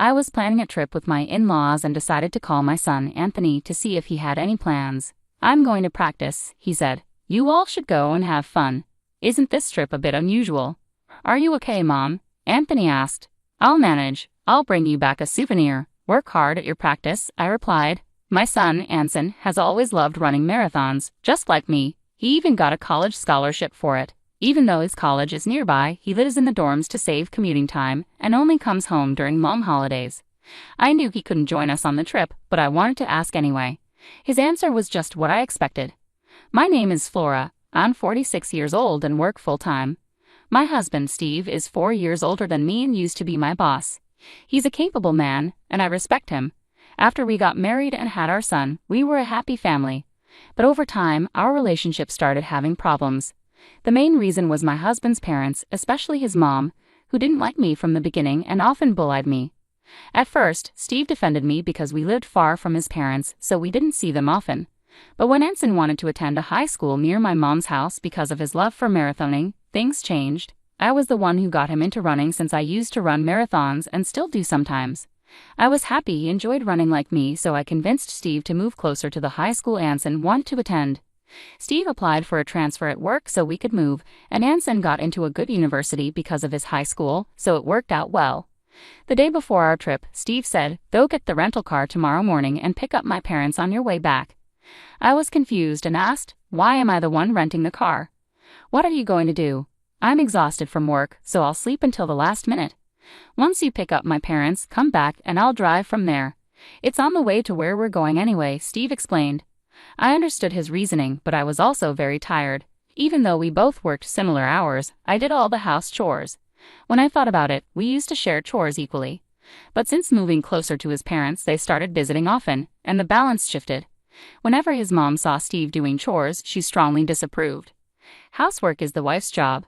I was planning a trip with my in-laws and decided to call my son, Anthony, to see if he had any plans. "I'm going to practice," he said. "You all should go and have fun. Isn't this trip a bit unusual?" "Are you okay, Mom?" Anthony asked. "I'll manage. I'll bring you back a souvenir. Work hard at your practice," I replied. My son, Anson, has always loved running marathons, just like me. He even got a college scholarship for it. Even though his college is nearby, he lives in the dorms to save commuting time and only comes home during long holidays. I knew he couldn't join us on the trip, but I wanted to ask anyway. His answer was just what I expected. "My name is Flora. I'm 46 years old and work full-time. My husband, Steve, is 4 years older than me and used to be my boss. He's a capable man, and I respect him. After we got married and had our son, we were a happy family. But over time, our relationship started having problems. The main reason was my husband's parents, especially his mom, who didn't like me from the beginning and often bullied me. At first, Steve defended me because we lived far from his parents, so we didn't see them often. But when Ensign wanted to attend a high school near my mom's house because of his love for marathoning, things changed. I was the one who got him into running since I used to run marathons and still do sometimes. I was happy he enjoyed running like me, so I convinced Steve to move closer to the high school Anson wanted to attend. Steve applied for a transfer at work so we could move, and Anson got into a good university because of his high school, so it worked out well. The day before our trip, Steve said, "Go get the rental car tomorrow morning and pick up my parents on your way back." I was confused and asked, "Why am I the one renting the car? What are you going to do?" "I'm exhausted from work, so I'll sleep until the last minute. Once you pick up my parents, come back and I'll drive from there. It's on the way to where we're going anyway," Steve explained. I understood his reasoning, but I was also very tired. Even though we both worked similar hours, I did all the house chores. When I thought about it, we used to share chores equally. But since moving closer to his parents, they started visiting often, and the balance shifted. Whenever his mom saw Steve doing chores, she strongly disapproved. "Housework is the wife's job.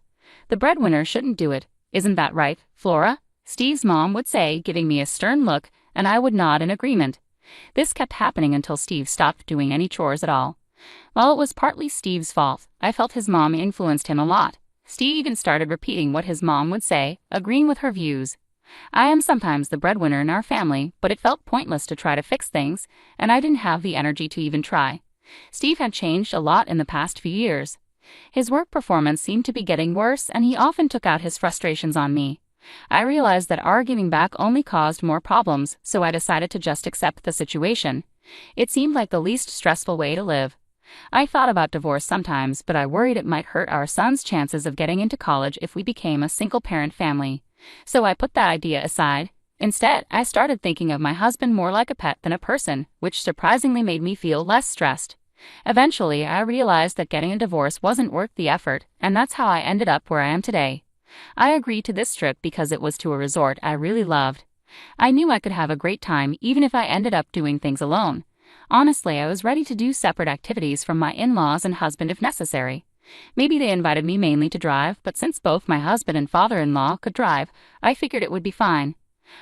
The breadwinner shouldn't do it. Isn't that right, Flora?" Steve's mom would say, giving me a stern look, and I would nod in agreement. This kept happening until Steve stopped doing any chores at all. While it was partly Steve's fault, I felt his mom influenced him a lot. Steve even started repeating what his mom would say, agreeing with her views. I am sometimes the breadwinner in our family, but it felt pointless to try to fix things, and I didn't have the energy to even try. Steve had changed a lot in the past few years. His work performance seemed to be getting worse, and he often took out his frustrations on me. I realized that arguing back only caused more problems, so I decided to just accept the situation. It seemed like the least stressful way to live. I thought about divorce sometimes, but I worried it might hurt our son's chances of getting into college if we became a single-parent family. So I put that idea aside. Instead, I started thinking of my husband more like a pet than a person, which surprisingly made me feel less stressed. Eventually, I realized that getting a divorce wasn't worth the effort, and that's how I ended up where I am today. I agreed to this trip because it was to a resort I really loved. I knew I could have a great time even if I ended up doing things alone. Honestly, I was ready to do separate activities from my in-laws and husband if necessary. Maybe they invited me mainly to drive, but since both my husband and father-in-law could drive, I figured it would be fine.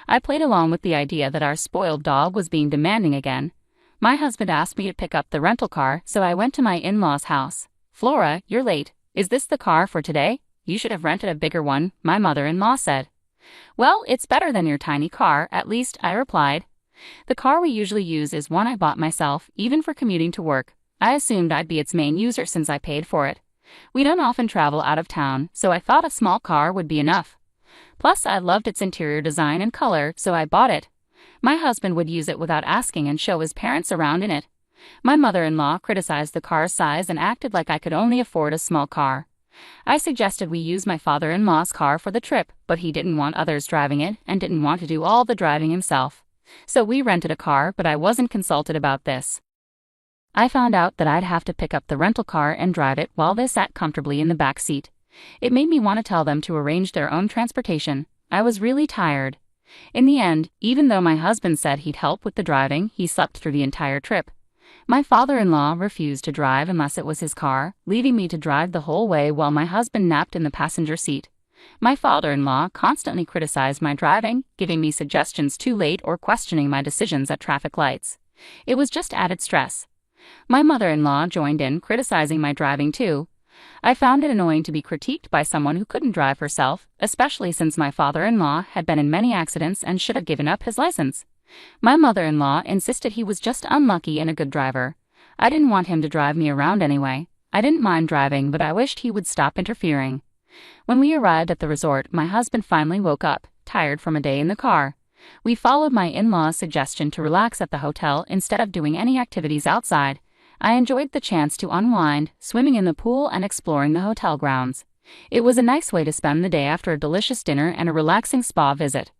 I played along with the idea that our spoiled dog was being demanding again. My husband asked me to pick up the rental car, so I went to my in-laws' house. "Flora, you're late. Is this the car for today? You should have rented a bigger one," my mother-in-law said. "Well, it's better than your tiny car, at least," I replied. "The car we usually use is one I bought myself, even for commuting to work. I assumed I'd be its main user since I paid for it. We don't often travel out of town, so I thought a small car would be enough. Plus, I loved its interior design and color, so I bought it. My husband would use it without asking and show his parents around in it. My mother-in-law criticized the car's size and acted like I could only afford a small car. I suggested we use my father-in-law's car for the trip, but he didn't want others driving it and didn't want to do all the driving himself. So we rented a car, but I wasn't consulted about this. I found out that I'd have to pick up the rental car and drive it while they sat comfortably in the back seat. It made me want to tell them to arrange their own transportation. I was really tired. In the end, even though my husband said he'd help with the driving, he slept through the entire trip. My father-in-law refused to drive unless it was his car, leaving me to drive the whole way while my husband napped in the passenger seat. My father-in-law constantly criticized my driving, giving me suggestions too late or questioning my decisions at traffic lights. It was just added stress. My mother-in-law joined in, criticizing my driving too. I found it annoying to be critiqued by someone who couldn't drive herself, especially since my father-in-law had been in many accidents and should have given up his license. My mother-in-law insisted he was just unlucky and a good driver. I didn't want him to drive me around anyway. I didn't mind driving, but I wished he would stop interfering. When we arrived at the resort, my husband finally woke up, tired from a day in the car. We followed my in-law's suggestion to relax at the hotel instead of doing any activities outside. I enjoyed the chance to unwind, swimming in the pool and exploring the hotel grounds. It was a nice way to spend the day after a delicious dinner and a relaxing spa visit.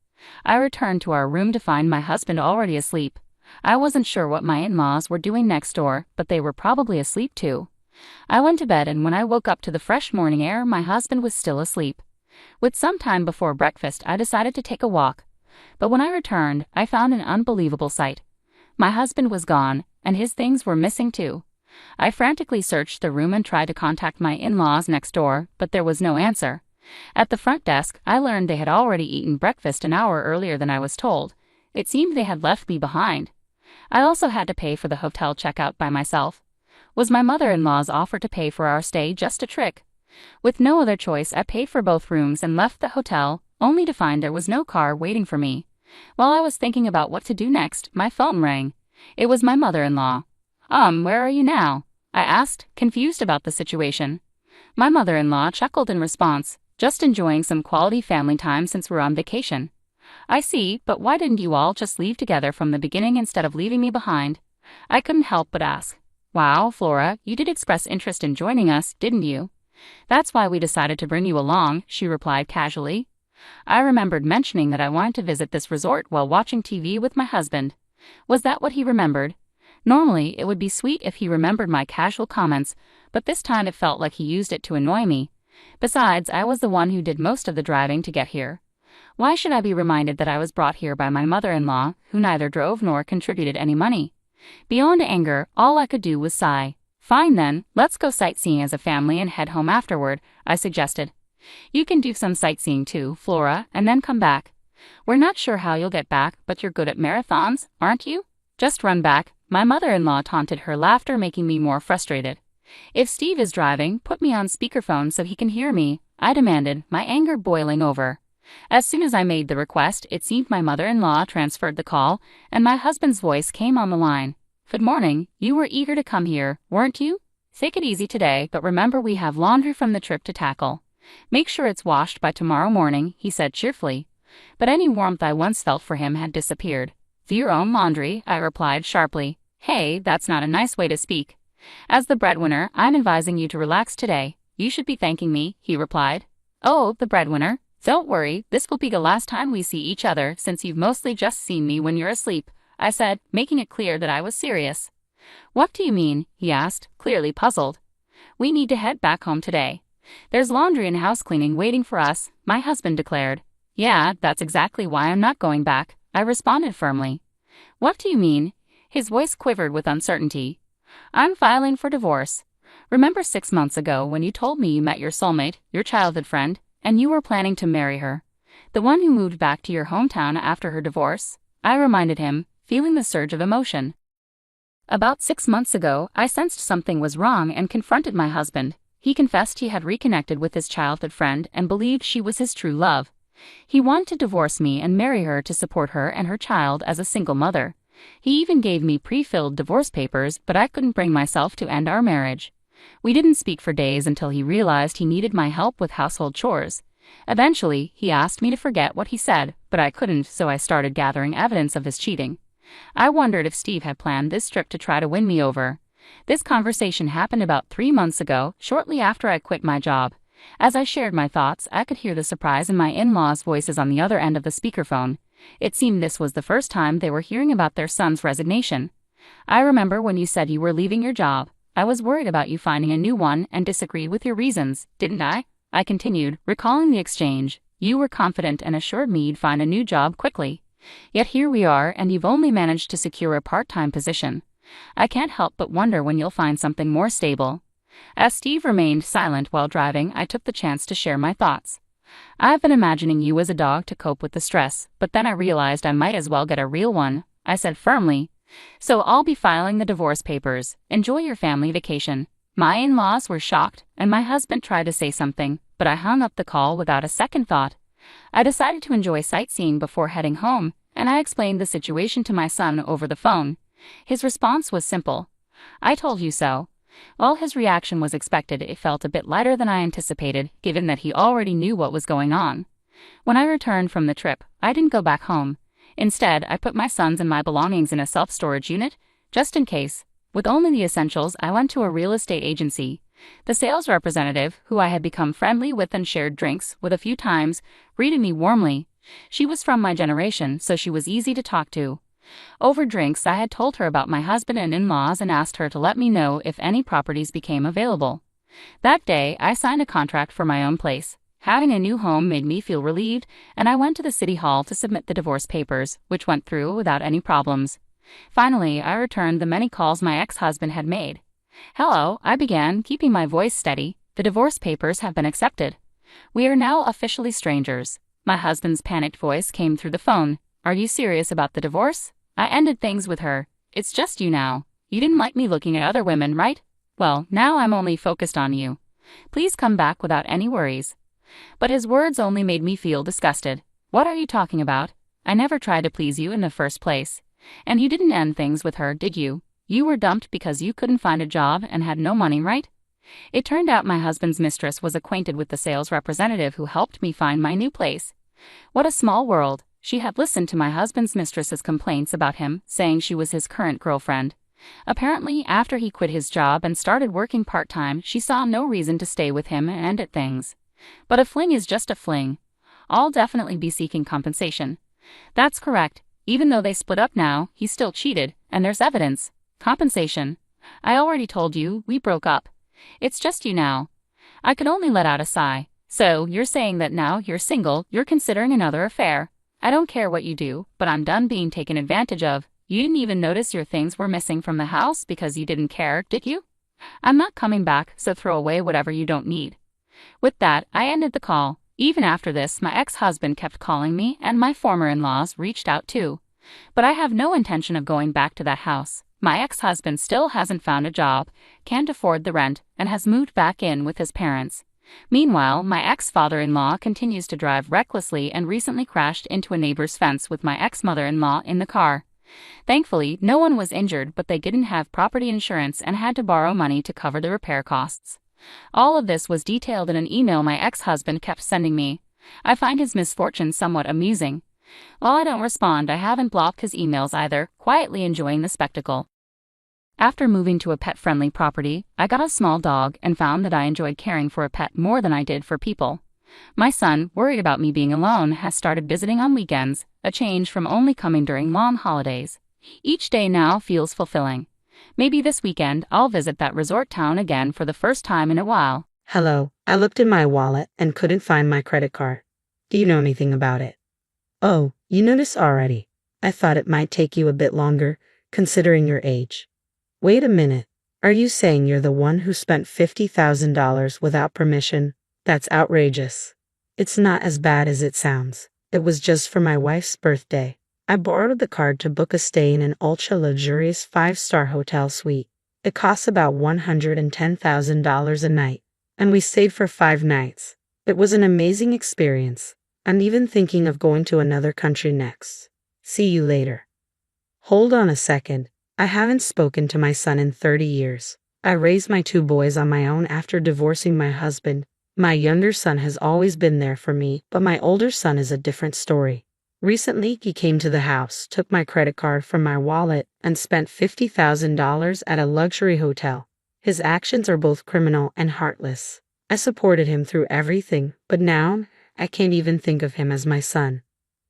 I returned to our room to find my husband already asleep. I wasn't sure what my in-laws were doing next door, but they were probably asleep too. I went to bed, and when I woke up to the fresh morning air, my husband was still asleep. With some time before breakfast, I decided to take a walk. But when I returned, I found an unbelievable sight. My husband was gone, and his things were missing too. I frantically searched the room and tried to contact my in-laws next door, but there was no answer. At the front desk, I learned they had already eaten breakfast an hour earlier than I was told. It seemed they had left me behind. I also had to pay for the hotel checkout by myself. Was my mother-in-law's offer to pay for our stay just a trick? With no other choice, I paid for both rooms and left the hotel, only to find there was no car waiting for me. While I was thinking about what to do next, my phone rang. It was my mother-in-law. Where are you now?" I asked, confused about the situation. My mother-in-law chuckled in response, "Just enjoying some quality family time since we're on vacation." "I see, but why didn't you all just leave together from the beginning instead of leaving me behind?" I couldn't help but ask. "Wow, Flora, you did express interest in joining us, didn't you?" "That's why we decided to bring you along," she replied casually. I remembered mentioning that I wanted to visit this resort while watching TV with my husband. Was that what he remembered? Normally, it would be sweet if he remembered my casual comments, but this time it felt like he used it to annoy me. Besides, I was the one who did most of the driving to get here. Why should I be reminded that I was brought here by my mother-in-law, who neither drove nor contributed any money? Beyond anger, all I could do was sigh. "Fine then, let's go sightseeing as a family and head home afterward," I suggested. "You can do some sightseeing too, Flora, and then come back. We're not sure how you'll get back, but you're good at marathons, aren't you? Just run back," my mother-in-law taunted, her laughter making me more frustrated. "If Steve is driving, put me on speakerphone so he can hear me," I demanded, my anger boiling over. As soon as I made the request, it seemed my mother-in-law transferred the call, and my husband's voice came on the line. "Good morning, you were eager to come here, weren't you? Take it easy today, but remember we have laundry from the trip to tackle. Make sure it's washed by tomorrow morning," he said cheerfully. But any warmth I once felt for him had disappeared. "Do your own laundry," I replied sharply. "Hey, that's not a nice way to speak. As the breadwinner, I'm advising you to relax today. You should be thanking me," he replied. "Oh, the breadwinner? Don't worry, this will be the last time we see each other since you've mostly just seen me when you're asleep," I said, making it clear that I was serious. "What do you mean?" he asked, clearly puzzled. "We need to head back home today. There's laundry and house cleaning waiting for us," my husband declared. "Yeah, that's exactly why I'm not going back," I responded firmly. "What do you mean?" His voice quivered with uncertainty. "I'm filing for divorce. Remember 6 months ago when you told me you met your soulmate, your childhood friend, and you were planning to marry her? The one who moved back to your hometown after her divorce?" I reminded him, feeling the surge of emotion. About 6 months ago, I sensed something was wrong and confronted my husband. He confessed he had reconnected with his childhood friend and believed she was his true love. He wanted to divorce me and marry her to support her and her child as a single mother. He even gave me pre-filled divorce papers, but I couldn't bring myself to end our marriage. We didn't speak for days until he realized he needed my help with household chores. Eventually, he asked me to forget what he said, but I couldn't, so I started gathering evidence of his cheating. I wondered if Steve had planned this trip to try to win me over. This conversation happened about 3 months ago, shortly after I quit my job. As I shared my thoughts, I could hear the surprise in my in-laws' voices on the other end of the speakerphone. It seemed this was the first time they were hearing about their son's resignation. "I remember when you said you were leaving your job. I was worried about you finding a new one and disagreed with your reasons, didn't I?" I continued, recalling the exchange. "You were confident and assured me you'd find a new job quickly. Yet here we are, and you've only managed to secure a part-time position. I can't help but wonder when you'll find something more stable." As Steve remained silent while driving, I took the chance to share my thoughts. "I've been imagining you as a dog to cope with the stress, but then I realized I might as well get a real one," I said firmly. "So I'll be filing the divorce papers. Enjoy your family vacation." My in-laws were shocked, and my husband tried to say something, but I hung up the call without a second thought. I decided to enjoy sightseeing before heading home, and I explained the situation to my son over the phone. His response was simple. "I told you so." While his reaction was expected, it felt a bit lighter than I anticipated, given that he already knew what was going on. When I returned from the trip, I didn't go back home. Instead, I put my sons and my belongings in a self-storage unit, just in case. With only the essentials, I went to a real estate agency. The sales representative, who I had become friendly with and shared drinks with a few times, greeted me warmly. She was from my generation, so she was easy to talk to. Over drinks, I had told her about my husband and in-laws and asked her to let me know if any properties became available. That day, I signed a contract for my own place. Having a new home made me feel relieved, and I went to the city hall to submit the divorce papers, which went through without any problems. Finally, I returned the many calls my ex-husband had made. "Hello," I began, keeping my voice steady. "The divorce papers have been accepted. We are now officially strangers." My husband's panicked voice came through the phone. "Are you serious about the divorce?" I ended things with her. "It's just you now. You didn't like me looking at other women, right? Well, now I'm only focused on you. Please come back without any worries." But his words only made me feel disgusted. "What are you talking about? I never tried to please you in the first place. And you didn't end things with her, did you? You were dumped because you couldn't find a job and had no money, right?" It turned out my husband's mistress was acquainted with the sales representative who helped me find my new place. What a small world. She had listened to my husband's mistress's complaints about him, saying she was his current girlfriend. Apparently, after he quit his job and started working part-time, she saw no reason to stay with him and ended things. But a fling is just a fling. I'll definitely be seeking compensation. That's correct. Even though they split up now, he still cheated, and there's evidence. Compensation. I already told you, we broke up. It's just you now. I could only let out a sigh. "So, you're saying that now you're single, you're considering another affair. I don't care what you do, but I'm done being taken advantage of. You didn't even notice your things were missing from the house because you didn't care, did you? I'm not coming back, so throw away whatever you don't need." With that, I ended the call. Even after this, my ex-husband kept calling me, and my former in-laws reached out too. But I have no intention of going back to that house. My ex-husband still hasn't found a job, can't afford the rent, and has moved back in with his parents. Meanwhile, my ex-father-in-law continues to drive recklessly and recently crashed into a neighbor's fence with my ex-mother-in-law in the car. Thankfully, no one was injured, but they didn't have property insurance and had to borrow money to cover the repair costs. All of this was detailed in an email my ex-husband kept sending me. I find his misfortune somewhat amusing. While I don't respond, I haven't blocked his emails either, quietly enjoying the spectacle. After moving to a pet-friendly property, I got a small dog and found that I enjoyed caring for a pet more than I did for people. My son, worried about me being alone, has started visiting on weekends, a change from only coming during long holidays. Each day now feels fulfilling. Maybe this weekend I'll visit that resort town again for the first time in a while. "Hello, I looked in my wallet and couldn't find my credit card. Do you know anything about it?" "Oh, you noticed already. I thought it might take you a bit longer, considering your age." "Wait a minute. Are you saying you're the one who spent $50,000 without permission? That's outrageous." "It's not as bad as it sounds. It was just for my wife's birthday. I borrowed the card to book a stay in an ultra-luxurious 5-star hotel suite. It costs about $110,000 a night, and we stayed for 5 nights. It was an amazing experience. I'm even thinking of going to another country next. See you later." "Hold on a second. I haven't spoken to my son in 30 years. I raised my 2 boys on my own after divorcing my husband. My younger son has always been there for me, but my older son is a different story. Recently, he came to the house, took my credit card from my wallet, and spent $50,000 at a luxury hotel. His actions are both criminal and heartless. I supported him through everything, but now I can't even think of him as my son."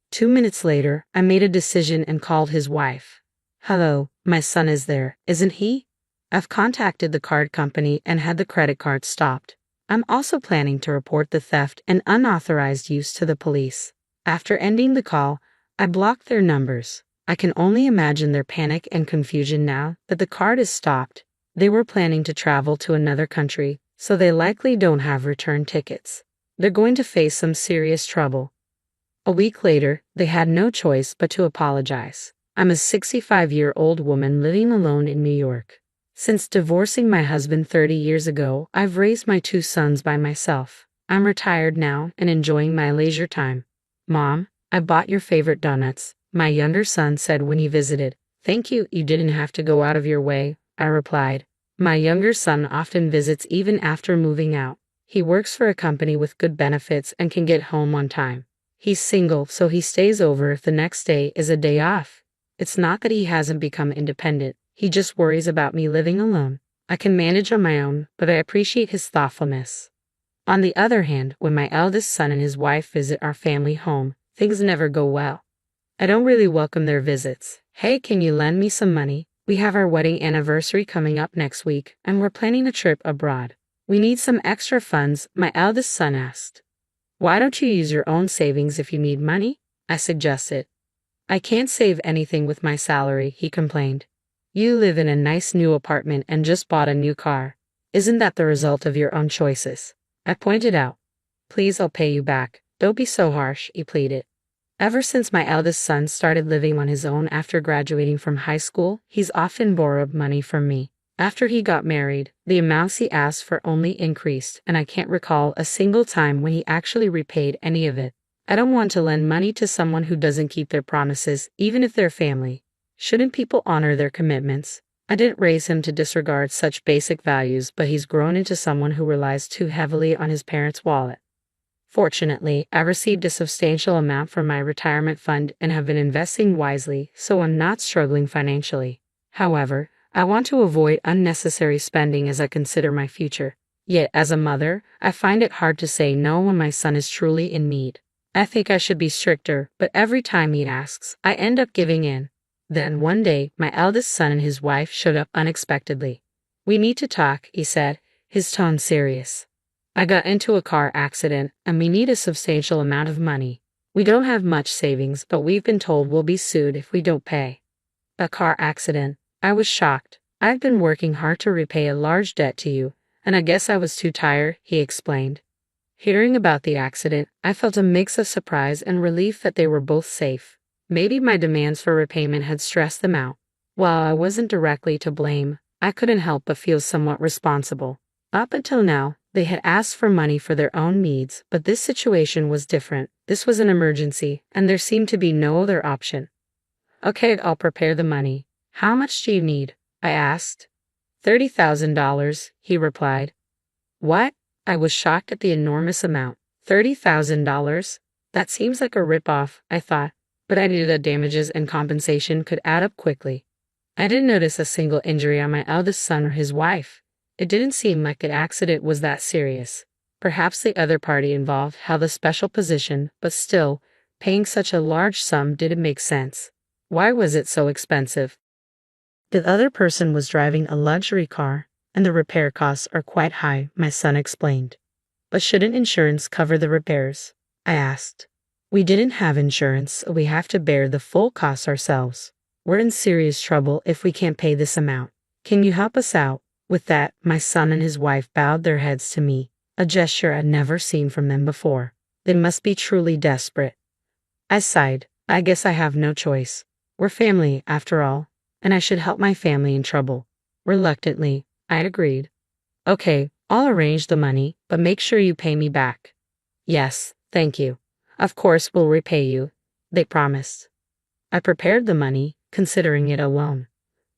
2 minutes later, I made a decision and called his wife. "Hello, my son is there, isn't he? I've contacted the card company and had the credit card stopped. I'm also planning to report the theft and unauthorized use to the police." After ending the call, I blocked their numbers. I can only imagine their panic and confusion now that the card is stopped. They were planning to travel to another country, so they likely don't have return tickets. They're going to face some serious trouble. A week later, they had no choice but to apologize. "I'm a 65-year-old woman living alone in New York. Since divorcing my husband 30 years ago, I've raised my two sons by myself. I'm retired now and enjoying my leisure time. Mom, I bought your favorite donuts, my younger son said when he visited. Thank you, you didn't have to go out of your way, I replied. My younger son often visits even after moving out. He works for a company with good benefits and can get home on time. He's single, so he stays over if the next day is a day off. It's not that he hasn't become independent, he just worries about me living alone. I can manage on my own, but I appreciate his thoughtfulness. On the other hand, when my eldest son and his wife visit our family home, things never go well. I don't really welcome their visits. Hey, can you lend me some money? We have our wedding anniversary coming up next week, and we're planning a trip abroad. We need some extra funds, my eldest son asked. Why don't you use your own savings if you need money? I suggested. I can't save anything with my salary, he complained. You live in a nice new apartment and just bought a new car. Isn't that the result of your own choices? I pointed out. Please, I'll pay you back. Don't be so harsh, he pleaded. Ever since my eldest son started living on his own after graduating from high school, he's often borrowed money from me. After he got married, the amounts he asked for only increased, and I can't recall a single time when he actually repaid any of it. I don't want to lend money to someone who doesn't keep their promises, even if they're family. Shouldn't people honor their commitments? I didn't raise him to disregard such basic values, but he's grown into someone who relies too heavily on his parents' wallet. Fortunately, I received a substantial amount from my retirement fund and have been investing wisely, so I'm not struggling financially. However, I want to avoid unnecessary spending as I consider my future. Yet, as a mother, I find it hard to say no when my son is truly in need. I think I should be stricter, but every time he asks, I end up giving in. Then one day, my eldest son and his wife showed up unexpectedly. We need to talk, he said, his tone serious. I got into a car accident, and we need a substantial amount of money. We don't have much savings, but we've been told we'll be sued if we don't pay. A car accident? I was shocked. I've been working hard to repay a large debt to you, and I guess I was too tired, he explained. Hearing about the accident, I felt a mix of surprise and relief that they were both safe. Maybe my demands for repayment had stressed them out. While I wasn't directly to blame, I couldn't help but feel somewhat responsible. Up until now, they had asked for money for their own needs, but this situation was different. This was an emergency, and there seemed to be no other option. Okay, I'll prepare the money. How much do you need? I asked. $30,000, he replied. What? I was shocked at the enormous amount. $30,000? That seems like a rip-off, I thought, but I knew that damages and compensation could add up quickly. I didn't notice a single injury on my eldest son or his wife. It didn't seem like the accident was that serious. Perhaps the other party involved held a special position, but still, paying such a large sum didn't make sense. Why was it so expensive? The other person was driving a luxury car, and the repair costs are quite high, my son explained. But shouldn't insurance cover the repairs? I asked. We didn't have insurance, so we have to bear the full costs ourselves. We're in serious trouble if we can't pay this amount. Can you help us out? With that, my son and his wife bowed their heads to me, a gesture I'd never seen from them before. They must be truly desperate. I sighed. I guess I have no choice. We're family, after all, and I should help my family in trouble. Reluctantly, I agreed. Okay, I'll arrange the money, but make sure you pay me back. Yes, thank you. Of course we'll repay you, they promised. I prepared the money, considering it a loan.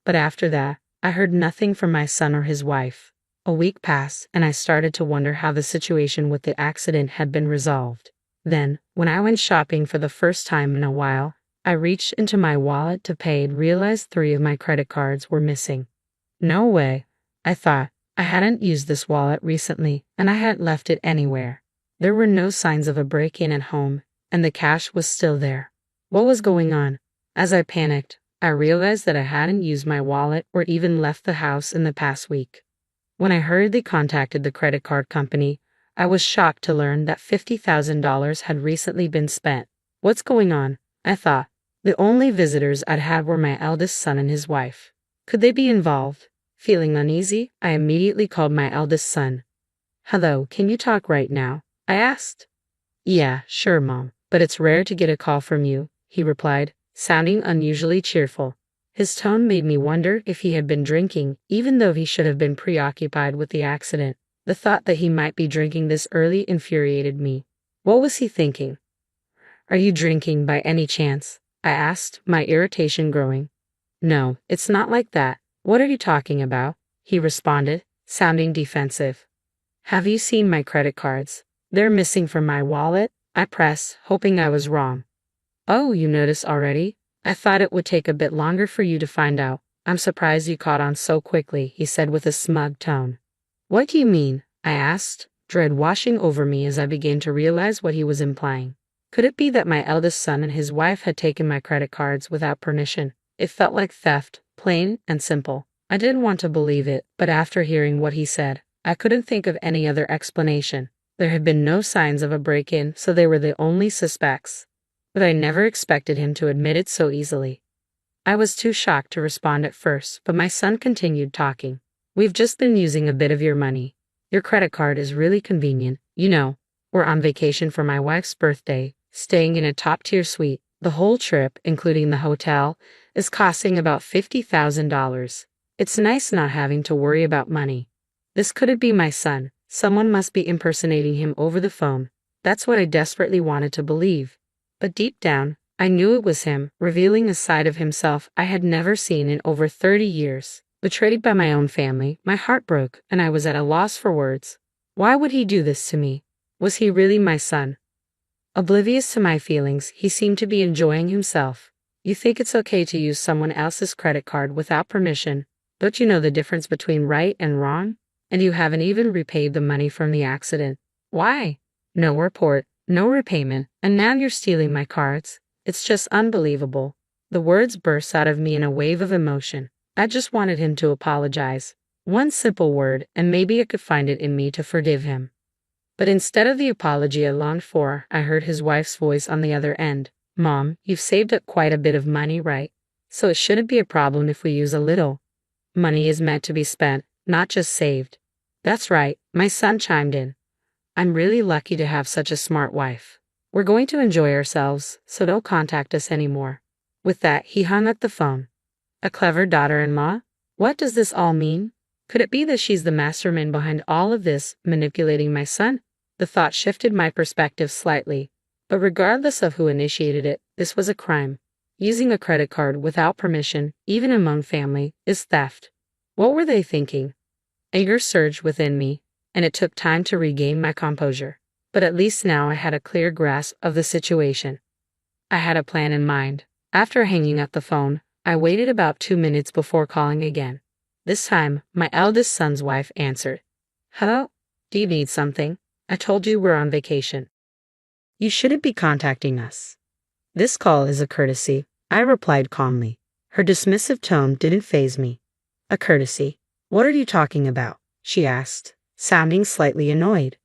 But after that, I heard nothing from my son or his wife. A week passed, and I started to wonder how the situation with the accident had been resolved. Then, when I went shopping for the first time in a while, I reached into my wallet to pay and realized 3 of my credit cards were missing. No way, I thought. I hadn't used this wallet recently, and I hadn't left it anywhere. There were no signs of a break-in at home, and the cash was still there. What was going on? As I panicked, I realized that I hadn't used my wallet or even left the house in the past week. When I hurriedly contacted the credit card company, I was shocked to learn that $50,000 had recently been spent. What's going on? I thought. The only visitors I'd had were my eldest son and his wife. Could they be involved? Feeling uneasy, I immediately called my eldest son. Hello, can you talk right now? I asked. Yeah, sure, Mom, but it's rare to get a call from you, he replied, sounding unusually cheerful. His tone made me wonder if he had been drinking, even though he should have been preoccupied with the accident. The thought that he might be drinking this early infuriated me. What was he thinking? "Are you drinking by any chance?" I asked, my irritation growing. "No, it's not like that. What are you talking about?" he responded, sounding defensive. "Have you seen my credit cards? They're missing from my wallet," I pressed, hoping I was wrong. "Oh, you noticed already? I thought it would take a bit longer for you to find out. I'm surprised you caught on so quickly," he said with a smug tone. "What do you mean?" I asked, dread washing over me as I began to realize what he was implying. Could it be that my eldest son and his wife had taken my credit cards without permission? It felt like theft, plain and simple. I didn't want to believe it, but after hearing what he said, I couldn't think of any other explanation. There had been no signs of a break-in, so they were the only suspects. But I never expected him to admit it so easily. I was too shocked to respond at first, but my son continued talking. "We've just been using a bit of your money. Your credit card is really convenient. You know, we're on vacation for my wife's birthday, staying in a top-tier suite. The whole trip, including the hotel, is costing about $50,000. It's nice not having to worry about money." This couldn't be my son. Someone must be impersonating him over the phone. That's what I desperately wanted to believe. But deep down, I knew it was him, revealing a side of himself I had never seen in over 30 years. Betrayed by my own family, my heart broke, and I was at a loss for words. Why would he do this to me? Was he really my son? Oblivious to my feelings, he seemed to be enjoying himself. "You think it's okay to use someone else's credit card without permission? Don't you know the difference between right and wrong? And you haven't even repaid the money from the accident. Why? No report, no repayment, and now you're stealing my cards. It's just unbelievable." The words burst out of me in a wave of emotion. I just wanted him to apologize. One simple word, and maybe I could find it in me to forgive him. But instead of the apology I longed for, I heard his wife's voice on the other end. "Mom, you've saved up quite a bit of money, right? So it shouldn't be a problem if we use a little. Money is meant to be spent, not just saved." "That's right," my son chimed in. "I'm really lucky to have such a smart wife. We're going to enjoy ourselves, so don't contact us anymore." With that, he hung up the phone. A clever daughter-in-law? What does this all mean? Could it be that she's the mastermind behind all of this, manipulating my son? The thought shifted my perspective slightly. But regardless of who initiated it, this was a crime. Using a credit card without permission, even among family, is theft. What were they thinking? Anger surged within me, and it took time to regain my composure. But at least now I had a clear grasp of the situation. I had a plan in mind. After hanging up the phone, I waited about 2 minutes before calling again. This time, my eldest son's wife answered. "Hello? Do you need something? I told you we're on vacation. You shouldn't be contacting us." "This call is a courtesy," I replied calmly. Her dismissive tone didn't faze me. "A courtesy? What are you talking about?" she asked, sounding slightly annoyed.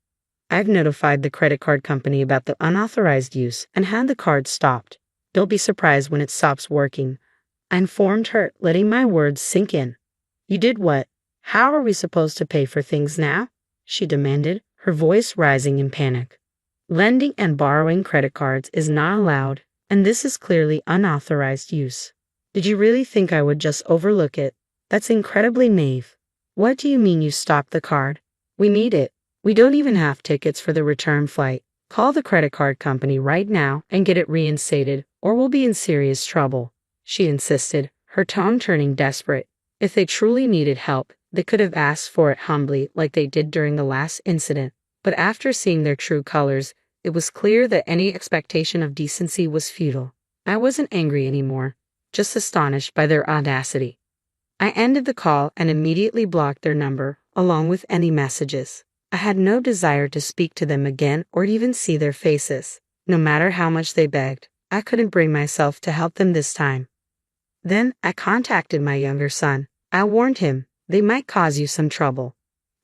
"I've notified the credit card company about the unauthorized use and had the card stopped. Don't be surprised when it stops working," I informed her, letting my words sink in. "You did what? How are we supposed to pay for things now?" she demanded, her voice rising in panic. "Lending and borrowing credit cards is not allowed, and this is clearly unauthorized use. Did you really think I would just overlook it? That's incredibly naive. What do you mean you stopped the card? We need it. We don't even have tickets for the return flight. Call the credit card company right now and get it reinstated, or we'll be in serious trouble," she insisted, her tone turning desperate. If they truly needed help, they could have asked for it humbly like they did during the last incident. But after seeing their true colors, it was clear that any expectation of decency was futile. I wasn't angry anymore, just astonished by their audacity. I ended the call and immediately blocked their number, along with any messages. I had no desire to speak to them again or even see their faces. No matter how much they begged, I couldn't bring myself to help them this time. Then I contacted my younger son. I warned him, "They might cause you some trouble."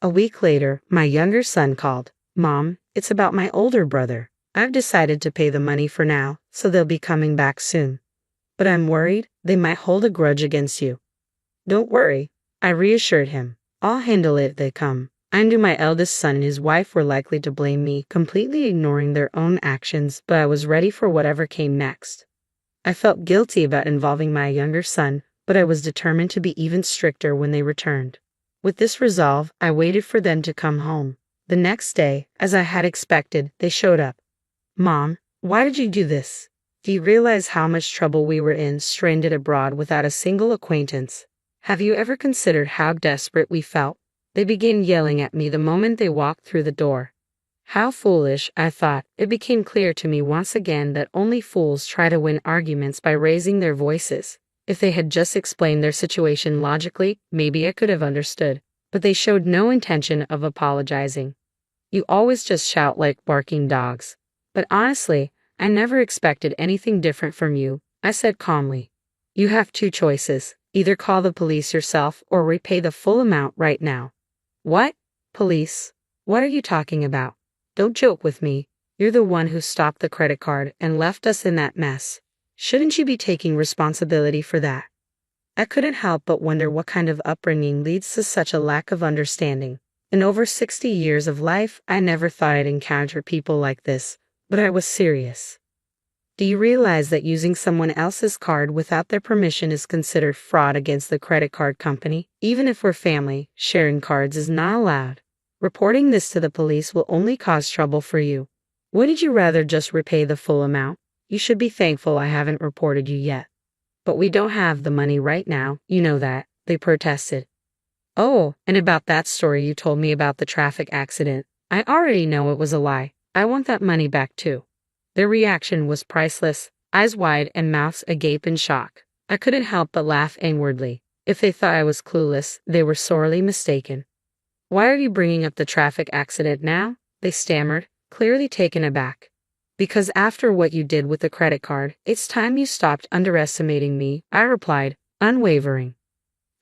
A week later, my younger son called. "Mom, it's about my older brother. I've decided to pay the money for now, so they'll be coming back soon. But I'm worried they might hold a grudge against you." "Don't worry," I reassured him. "I'll handle it if they come." I knew my eldest son and his wife were likely to blame me, completely ignoring their own actions, but I was ready for whatever came next. I felt guilty about involving my younger son, but but I was determined to be even stricter when they returned. With this resolve, I waited for them to come home. The next day, as I had expected, they showed up. "Mom, why did you do this? Do you realize how much trouble we were in, stranded abroad without a single acquaintance? Have you ever considered how desperate we felt?" They began yelling at me the moment they walked through the door. How foolish, I thought. It became clear to me once again that only fools try to win arguments by raising their voices. If they had just explained their situation logically, maybe I could have understood. But they showed no intention of apologizing. "You always just shout like barking dogs. But honestly, I never expected anything different from you," I said calmly. "You have two choices. Either call the police yourself or repay the full amount right now." "What? Police? What are you talking about? Don't joke with me. You're the one who stopped the credit card and left us in that mess. Shouldn't you be taking responsibility for that?" I couldn't help but wonder what kind of upbringing leads to such a lack of understanding. In over 60 years of life, I never thought I'd encounter people like this, but I was serious. "Do you realize that using someone else's card without their permission is considered fraud against the credit card company? Even if we're family, sharing cards is not allowed. Reporting this to the police will only cause trouble for you. Wouldn't you rather just repay the full amount? You should be thankful I haven't reported you yet." "But we don't have the money right now, you know that," they protested. "Oh, and about that story you told me about the traffic accident. I already know it was a lie. I want that money back too." Their reaction was priceless, eyes wide and mouths agape in shock. I couldn't help but laugh inwardly. If they thought I was clueless, they were sorely mistaken. "Why are you bringing up the traffic accident now?" they stammered, clearly taken aback. "Because after what you did with the credit card, it's time you stopped underestimating me," I replied, unwavering.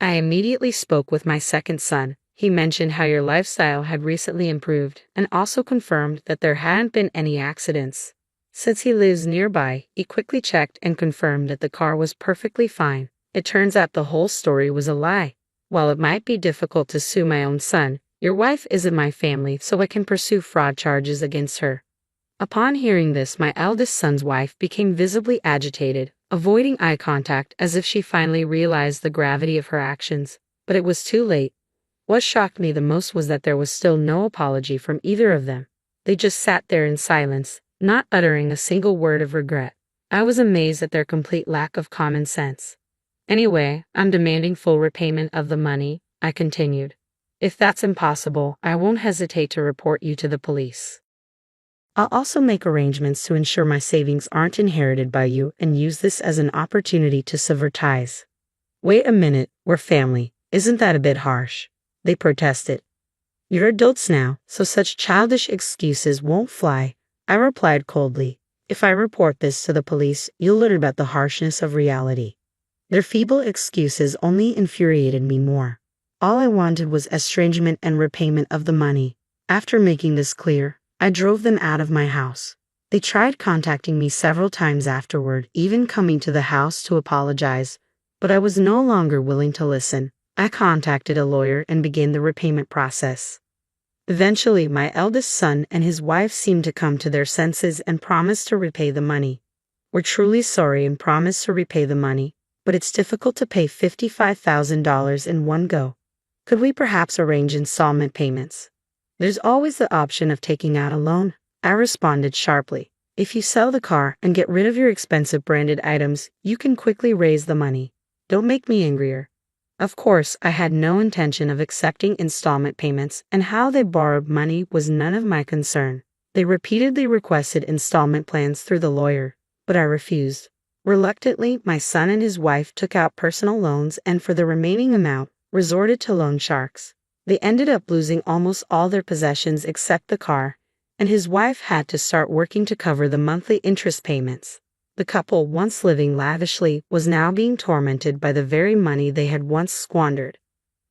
I immediately spoke with my second son. He mentioned how your lifestyle had recently improved and also confirmed that there hadn't been any accidents. Since he lives nearby, he quickly checked and confirmed that the car was perfectly fine. It turns out the whole story was a lie. While it might be difficult to sue my own son, your wife isn't my family, so I can pursue fraud charges against her. Upon hearing this, my eldest son's wife became visibly agitated, avoiding eye contact as if she finally realized the gravity of her actions. But it was too late. What shocked me the most was that there was still no apology from either of them. They just sat there in silence, not uttering a single word of regret. I was amazed at their complete lack of common sense. "Anyway, I'm demanding full repayment of the money," I continued. "If that's impossible, I won't hesitate to report you to the police. I'll also make arrangements to ensure my savings aren't inherited by you and use this as an opportunity to sever ties." "Wait a minute, we're family. Isn't that a bit harsh?" they protested. "You're adults now, so such childish excuses won't fly," I replied coldly. "If I report this to the police, you'll learn about the harshness of reality." Their feeble excuses only infuriated me more. All I wanted was estrangement and repayment of the money. After making this clear, I drove them out of my house. They tried contacting me several times afterward, even coming to the house to apologize, but I was no longer willing to listen. I contacted a lawyer and began the repayment process. Eventually, my eldest son and his wife seemed to come to their senses and promised to repay the money. "We're truly sorry and promise to repay the money, but it's difficult to pay $55,000 in one go. Could we perhaps arrange installment payments?" "There's always the option of taking out a loan," I responded sharply. "If you sell the car and get rid of your expensive branded items, you can quickly raise the money. Don't make me angrier." Of course, I had no intention of accepting installment payments, and how they borrowed money was none of my concern. They repeatedly requested installment plans through the lawyer, but I refused. Reluctantly, my son and his wife took out personal loans and for the remaining amount, resorted to loan sharks. They ended up losing almost all their possessions except the car, and his wife had to start working to cover the monthly interest payments. The couple, once living lavishly, was now being tormented by the very money they had once squandered.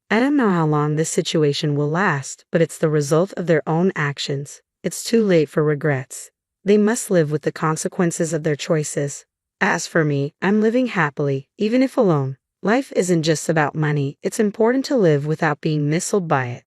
I don't know how long this situation will last, but it's the result of their own actions. It's too late for regrets. They must live with the consequences of their choices. As for me, I'm living happily, even if alone. Life isn't just about money, it's important to live without being misled by it.